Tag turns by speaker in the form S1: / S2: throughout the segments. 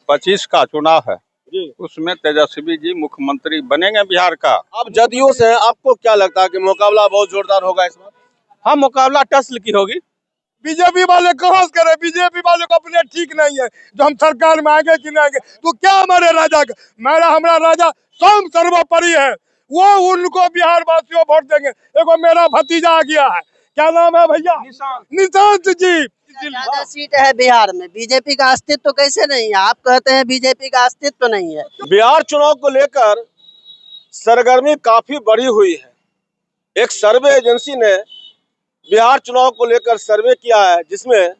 S1: 2025 का चुनाव है
S2: जी।
S1: उसमें तेजस्वी जी मुख्यमंत्री बनेंगे बिहार का।
S2: आप जदयू से हैं, आपको क्या लगता है कि मुकाबला बहुत जोरदार होगा इस बार?
S1: हाँ, मुकाबला टसल की होगी।
S3: बीजेपी वाले कहाँ से करे, बीजेपी वाले को अपने ठीक नहीं है जो हम सरकार में आएंगे कि नहीं आएंगे। तो क्या हमारे राजा का, हमारा राजा स्वयं सर्वोपरि है, वो उनको बिहार वासियों वोट देंगे। देखो मेरा भतीजा आ गया है, क्या नाम है भैया? निशांत जी।
S4: ज्यादा सीट है बिहार में, बीजेपी का अस्तित्व कैसे नहीं है? आप कहते हैं बीजेपी का अस्तित्व नहीं है।
S2: बिहार चुनाव को लेकर सरगर्मी काफी बढ़ी हुई है। एक सर्वे एजेंसी ने बिहार चुनाव को लेकर सर्वे किया है, जिसमें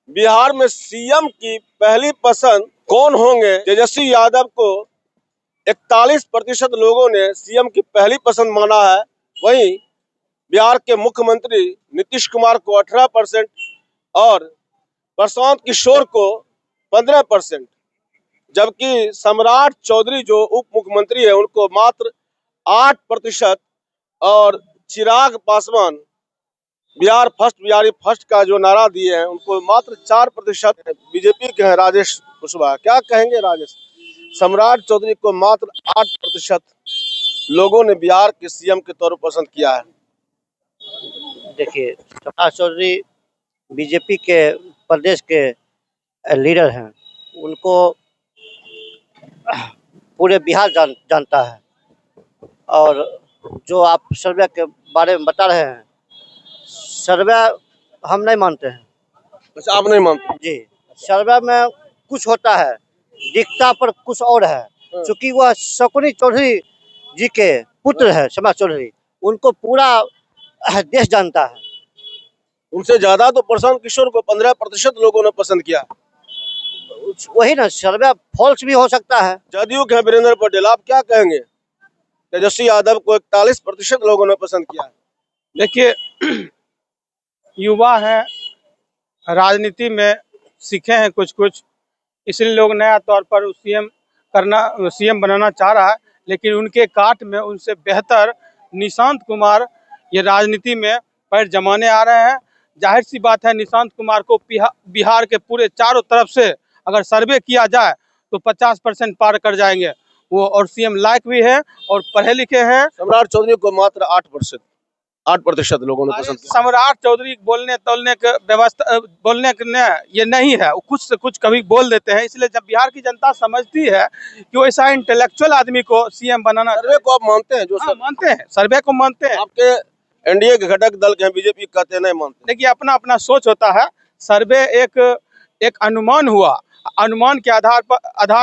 S2: बिहार में सीएम की पहली पसंद कौन होंगे। तेजस्वी यादव को 41% लोगों ने सीएम की पहली पसंद माना है। वहीं बिहार के मुख्यमंत्री नीतीश कुमार को 18% और प्रशांत किशोर को 15%, जबकि सम्राट चौधरी जो उप मुख्यमंत्री है उनको मात्र 8% और चिराग पासवान बिहार फर्स्ट, बिहारी फर्स्ट का जो नारा दिए हैं उनको मात्र 4% बीजेपी के हैं राजेश कुशवाहा। क्या कहेंगे राजेश? सम्राट चौधरी को मात्र 8% लोगों ने बिहार के सीएम के तौर पर पसंद किया है।
S4: देखिए, सम्राट चौधरी बीजेपी के प्रदेश के लीडर हैं, उनको पूरे बिहार जानता है। और जो आप सर्वे के बारे में बता रहे हैं, सर्वे हम नहीं मानते हैं।
S2: अच्छा, आप नहीं मानते?
S4: जी, सर्वे में कुछ होता है, दिखता पर कुछ और है। क्योंकि वह शकुनी चौधरी जी के पुत्र है, सम्राट चौधरी, उनको पूरा देश जानता है।
S2: उनसे ज्यादा तो प्रशांत किशोर को 15% लोगों ने पसंद किया।
S4: वही ना, सर्वे फॉल्स भी हो सकता है।
S2: जदयू के वीरेंद्र पटेल, आप क्या कहेंगे? तेजस्वी यादव को 41% लोगों ने पसंद किया है।
S1: देखिए, युवा है, राजनीति में सीखे हैं कुछ, इसलिए लोग नया तौर पर सीएम बनाना चाह रहा है। लेकिन उनके काट में उनसे बेहतर निशांत कुमार ये राजनीति में पैर जमाने आ रहे हैं। जाहिर सी बात है, निशांत कुमार को बिहार के पूरे चारों तरफ से अगर सर्वे किया जाए तो 50% पार कर जाएंगे वो, और सीएम लायक भी है और पढ़े लिखे हैं।
S2: सम्राट चौधरी को मात्र 8% लोगों ने पसंद किया।
S1: सम्राट चौधरी बोलने तोलने के व्यवस्था, बोलने के ने ये नहीं है, वो कुछ से कुछ कभी बोल देते हैं। इसलिए जब बिहार की जनता समझती है कि वो ऐसा इंटेलेक्चुअल आदमी को सीएम बनाना,
S2: सर्वे को आप मानते हैं? जो
S1: मानते हैं, सर्वे को मानते हैं।
S2: आपके एनडीए के घटक दल के बीजेपी कहते नहीं मानते।
S1: देखिए, अपना अपना सोच होता है। सर्वे एक अनुमान हुआ, अनुमान के आधार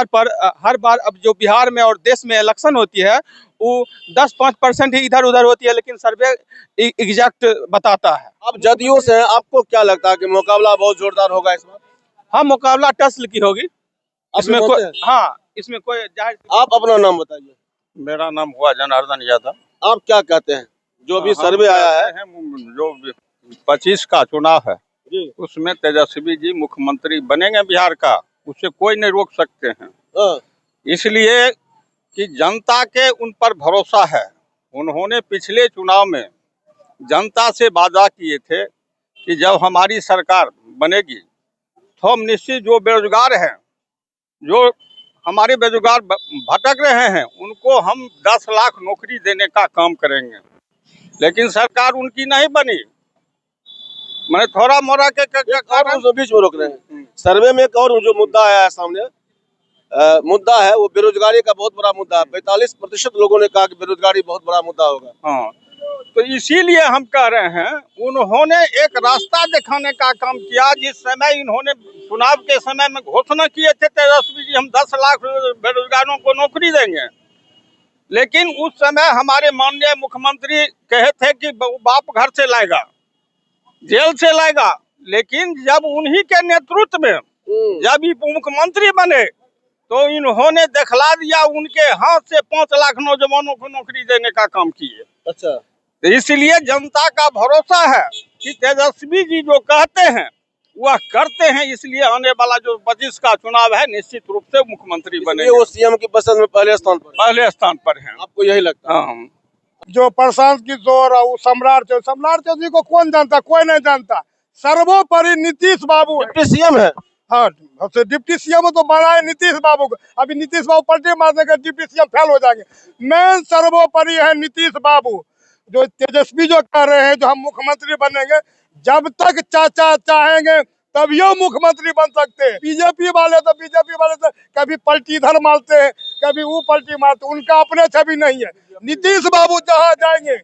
S1: पर हर बार अब जो बिहार में और देश में इलेक्शन होती है वो 10-5% ही इधर उधर होती है, लेकिन सर्वे एग्जैक्ट बताता है।
S2: आप जदयू से हैं, आपको क्या लगता है कि मुकाबला बहुत जोरदार होगा इस बार?
S1: हाँ, मुकाबला टसल की होगी। इसमें कोई जाहिर।
S2: आप अपना नाम बताइए।
S1: मेरा नाम हुआ जनार्दन यादव।
S2: आप क्या कहते हैं? जो भी सर्वे आया है,
S1: जो 25 का चुनाव है
S2: जी,
S1: उसमें तेजस्वी जी मुख्यमंत्री बनेंगे बिहार का, उसे कोई नहीं रोक सकते हैं। इसलिए कि जनता के उन पर भरोसा है। उन्होंने पिछले चुनाव में जनता से वादा किए थे कि जब हमारी सरकार बनेगी तो हम निश्चित जो बेरोजगार हैं, जो हमारे बेरोजगार भटक रहे हैं, उनको हम 10 लाख नौकरी देने का काम करेंगे। लेकिन सरकार उनकी नहीं बनी। मैंने थोड़ा मोड़ा के
S2: बीच में रोक रहे हैं। सर्वे में एक और जो मुद्दा आया है सामने, मुद्दा है वो बेरोजगारी का बहुत बड़ा मुद्दा है। 45% लोगों ने कहा कि बेरोजगारी बहुत बड़ा मुद्दा होगा।
S1: हाँ, तो इसीलिए हम कह रहे हैं, उन्होंने एक रास्ता दिखाने का काम किया। जिस समय इन्होंने चुनाव के समय में घोषणा किए थे तेजस्वी जी, हम 10 लाख बेरोजगारों को नौकरी देंगे, लेकिन उस समय हमारे माननीय मुख्यमंत्री कहे थे कि बाप घर से लाएगा, जेल से लाएगा। लेकिन जब उन्हीं के नेतृत्व में जब ये मुख्यमंत्री बने तो इन्होंने दिखला दिया, उनके हाथ से 5 लाख नौजवानों को नौकरी देने का काम किए।
S2: अच्छा,
S1: तो इसलिए जनता का भरोसा है कि तेजस्वी जी जो कहते हैं वह करते हैं। इसलिए आने वाला जो 25 का चुनाव है निश्चित रूप से मुख्यमंत्री बने,
S2: वो सीएम की पसंद में पहले स्थान पर
S1: है।
S2: आपको यही लगता है?
S1: हाँ।
S3: जो प्रशांत किशोर और सम्राट चौधरी को कौन जानता? कोई नहीं जानता। सर्वोपरि नीतीश बाबू
S2: डिप्टी सीएम है।
S3: हाँ, तो डिप्टी सीएम तो बनाए नीतीश बाबू को। अभी नीतीश बाबू पलटी मारने के डिप्टी सीएम फेल हो जाएंगे। मेन सर्वोपरि है नीतीश बाबू, जो तेजस्वी जो कह रहे हैं जो हम मुख्यमंत्री बनेंगे। जब तक चाचा चाहेंगे तभी वो मुख्यमंत्री बन सकते हैं। बीजेपी वाले तो कभी पलटी इधर मारते हैं, कभी वो पलटी मारते हैं, उनका अपने छवि नहीं है। नीतीश बाबू जहाँ जाएंगे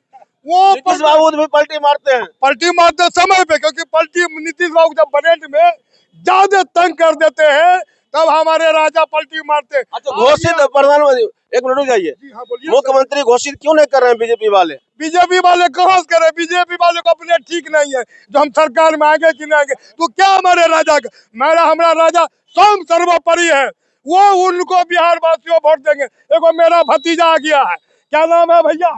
S3: वो
S2: नीतीश बाबू भी पलटी मारते हैं,
S3: पलटी मारते समय पे, क्योंकि पलटी नीतीश बाबू जब बजट में ज्यादा तंग कर देते हैं तब हमारे राजा पलटी मारते हैं।
S2: अच्छा, घोषित प्रधानमंत्री, एक मिनट रुक जाइए,
S3: जी हाँ बोलिए।
S2: मुख्यमंत्री घोषित क्यों नहीं कर रहे हैं बीजेपी वाले?
S3: बीजेपी वाले कहाँ से करे? बीजेपी वाले को अपने ठीक नहीं है जो हम सरकार में आएंगे कि नहीं आएंगे। तो क्या हमारे राजा का हमारा राजा स्वयं सर्वोपरि है, वो उनको बिहार वासियों वोट देंगे। देखो मेरा भतीजा आ गया है, क्या नाम है भैया?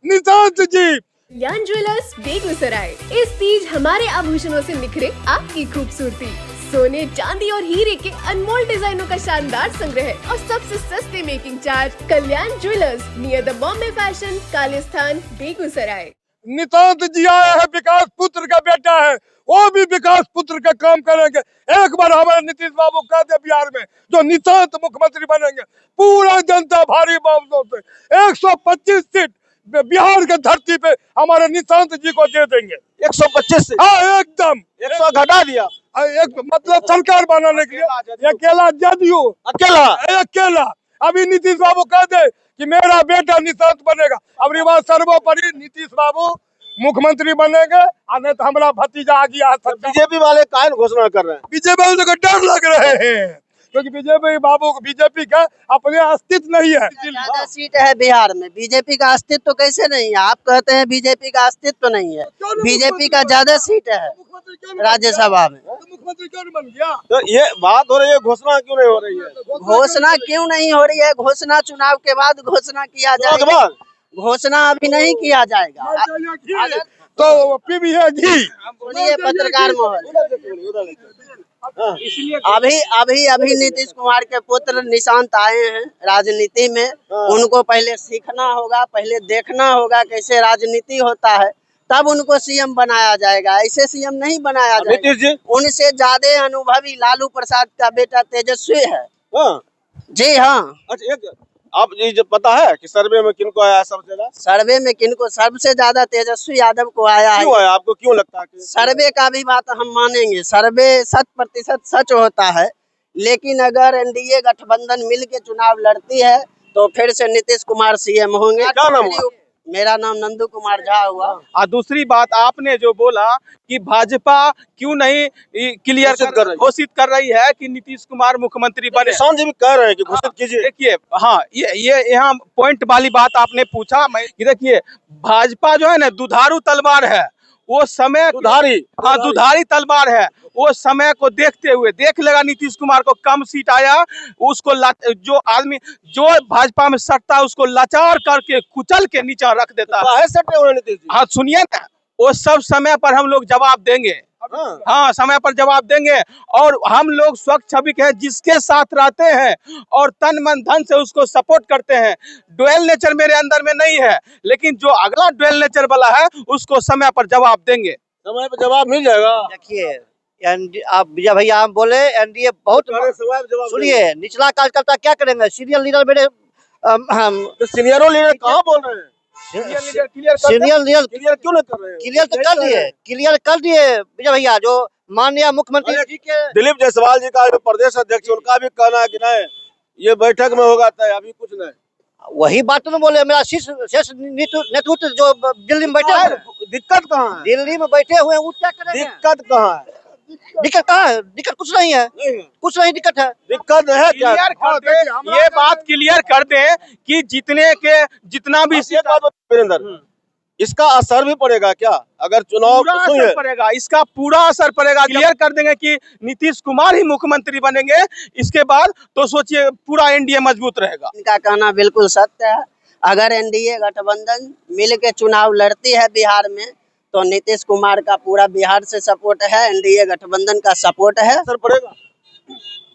S3: निशांत जी।
S5: कल्याण ज्वेलर्स बेगूसराय। इस तीज हमारे आभूषणों से निखरे आपकी खूबसूरती। सोने, चांदी और हीरे के अनमोल डिजाइनों का शानदार संग्रह और सबसे सस्ते making charge. Kalyan jewellers, near the Bombay fashion, Kalisthan, Begusarai.
S3: Nishant ji आया है, विकास पुत्र का बेटा है, वो भी विकास पुत्र का काम करेंगे। एक बार हमारे नीतीश बाबू कह दे बिहार में जो निशांत मुख्यमंत्री बनेंगे, पूरा जनता भारी बहुमत से 125 सीट बिहार के धरती पे हमारे निशांत जी को दे देंगे।
S2: 125 से?
S3: हाँ एकदम,
S2: 100 घटा दिया।
S3: एक मतलब सरकार बनाने के लिए अकेला जदयू, अकेला। अभी नीतीश बाबू कह दे कि मेरा बेटा निशांत बनेगा, अब रिवाज सर्वोपरि नीतीश बाबू मुख्यमंत्री बनेंगे, और नहीं तो हमारा भतीजा आ गया।
S2: बीजेपी वाले काहे घोषणा कर रहे हैं?
S3: बीजेपी वाले को डर लग रहे हैं, क्योंकि बीजेपी का अपने अस्तित्व नहीं है।
S6: ज्यादा सीट है बिहार में, बीजेपी का अस्तित्व तो कैसे नहीं है? आप कहते हैं बीजेपी का अस्तित्व तो नहीं है, बीजेपी का ज्यादा सीट है राज्यसभा में।
S3: मुख्यमंत्री क्यों नहीं बन गया?
S2: तो ये बात हो रही है, घोषणा क्यों नहीं हो रही है?
S6: घोषणा क्यों नहीं हो रही है? घोषणा चुनाव के बाद घोषणा किया जाएगा, घोषणा अभी नहीं किया जाएगा।
S3: तो पीबीए घी
S6: सुनिए पत्रकार महोदय, अभी नीतीश कुमार के पुत्र निशांत आए हैं राजनीति में। उनको पहले सीखना होगा, पहले देखना होगा कैसे राजनीति होता है, तब उनको सीएम बनाया जाएगा। ऐसे सीएम नहीं बनाया जाएगा। उनसे ज्यादा अनुभवी लालू प्रसाद का बेटा तेजस्वी है। जी हाँ।
S2: अच्छा, एक आप ये पता है कि सर्वे में किनको आया है सबसे ज्यादा?
S6: सर्वे में किनको सबसे ज्यादा तेजस्वी यादव को आया है।
S2: क्यों आया? आपको क्यों लगता है?
S6: सर्वे का भी बात हम मानेंगे, सर्वे 100% सच होता है, लेकिन अगर एनडीए गठबंधन मिल के चुनाव लड़ती है तो फिर से नीतीश कुमार सीएम होंगे।
S2: क्या नाम हुआ?
S6: मेरा नाम नंदू कुमार झा हुआ।
S7: और दूसरी बात आपने जो बोला कि भाजपा क्यों नहीं क्लियर घोषित कर रही है कि नीतीश कुमार मुख्यमंत्री बने।
S2: निशांत जी भी कह रहे हैं कि घोषित कीजिए।
S7: देखिए, हाँ, ये यहाँ पॉइंट वाली बात आपने पूछा। मैं देखिए, भाजपा जो है ना दुधारू तलवार है, वो समय दुधारी तलवार है। वो समय को देखते हुए देख लेगा नीतीश कुमार को कम सीट आया, उसको जो आदमी जो भाजपा में सटता है उसको लाचार करके कुचल के नीचे रख देता है।
S2: सटे हुए नीतीश जी।
S7: हाँ सुनिए ना, वो सब समय पर हम लोग जवाब देंगे। हाँ, समय पर जवाब देंगे। और हम लोग स्वच्छ छवि के हैं, जिसके साथ रहते हैं और तन मन धन से उसको सपोर्ट करते हैं। डुअल नेचर मेरे अंदर में नहीं है, लेकिन जो अगला डुअल नेचर वाला है उसको समय पर जवाब देंगे।
S2: समय पर जवाब मिल जाएगा।
S4: देखिए आप विजय भैया हम बोले एनडीए बहुत, सुनिए निचला कार्यकर्ता क्या करेंगे? सीनियर लीडर मेरे
S2: तो सीनियरों लीडर कहाँ बोल रहे हैं?
S4: सीनियर लीडर
S2: क्लियर क्यों नहीं कर रहे हैं?
S4: क्लियर तो कर दिए विजय भैया। जो माननीय मुख्यमंत्री जी के
S2: दिलीप जायसवाल जी का प्रदेश अध्यक्ष, उनका भी कहना है कि नहीं ये बैठक में होगा तय, अभी कुछ नहीं।
S4: वही बात तो बोले, मेरा शीर्ष नेतृत्व जो दिल्ली में बैठे हैं।
S2: दिक्कत कहाँ है?
S4: दिल्ली में बैठे हुए हैं, वो क्या करेंगे?
S2: दिक्कत कहाँ है?
S4: दिक्कत कहाँ है? दिक्कत कुछ नहीं है, कुछ नहीं दिक्कत है।
S2: दिक्कत है क्या?
S7: ये बात क्लियर कर दे कि जितना भी
S2: वीरेंद्र, इसका असर भी पड़ेगा क्या अगर चुनाव
S7: असर पड़ेगा? इसका पूरा असर पड़ेगा। क्लियर कर देंगे कि नीतीश कुमार ही मुख्यमंत्री बनेंगे, इसके बाद तो सोचिए पूरा एनडीए मजबूत रहेगा।
S6: इनका कहना बिल्कुल सत्य है। अगर एनडीए गठबंधन मिल के चुनाव लड़ती है बिहार में तो नीतीश कुमार का पूरा बिहार से सपोर्ट है, एनडीए गठबंधन का सपोर्ट है।
S2: असर पड़ेगा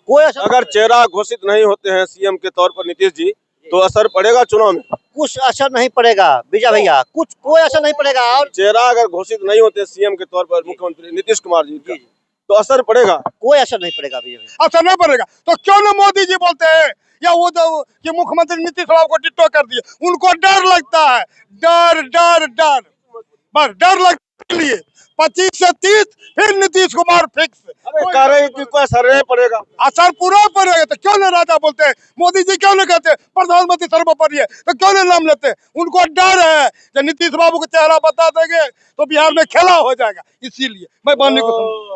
S4: कोई असर
S2: अगर चेहरा घोषित नहीं होते हैं सीएम के तौर पर नीतीश जी, तो असर पड़ेगा चुनाव में?
S4: कुछ असर नहीं पड़ेगा विजय भैया, कोई असर नहीं पड़ेगा। और
S2: चेहरा अगर घोषित नहीं होते सीएम के तौर पर मुख्यमंत्री नीतीश कुमार जी का, तो असर पड़ेगा?
S4: कोई असर नहीं पड़ेगा बीजेपी।
S3: असर नहीं पड़ेगा तो क्यों न मोदी जी बोलते हैं या वो जो कि मुख्यमंत्री नीतीश कुमार को टिट्टो कर दिए, उनको डर लगता है, डर डर डर, बस डर लगने के लिए 25 से 30 फिर नीतीश कुमार फिक्स।
S2: कह रहे हैं कि कोई असर नहीं पड़ेगा।
S3: असर पूरा पड़ेगा तो क्यों न राजा बोलते हैं, मोदी जी क्यों न कहते हैं प्रधानमंत्री सर्वोपरि है, तो क्यों न नाम लेते हैं? उनको डर है कि नीतीश बाबू का चेहरा बता देंगे तो बिहार में खेला हो जाएगा, इसीलिए मैं मानने को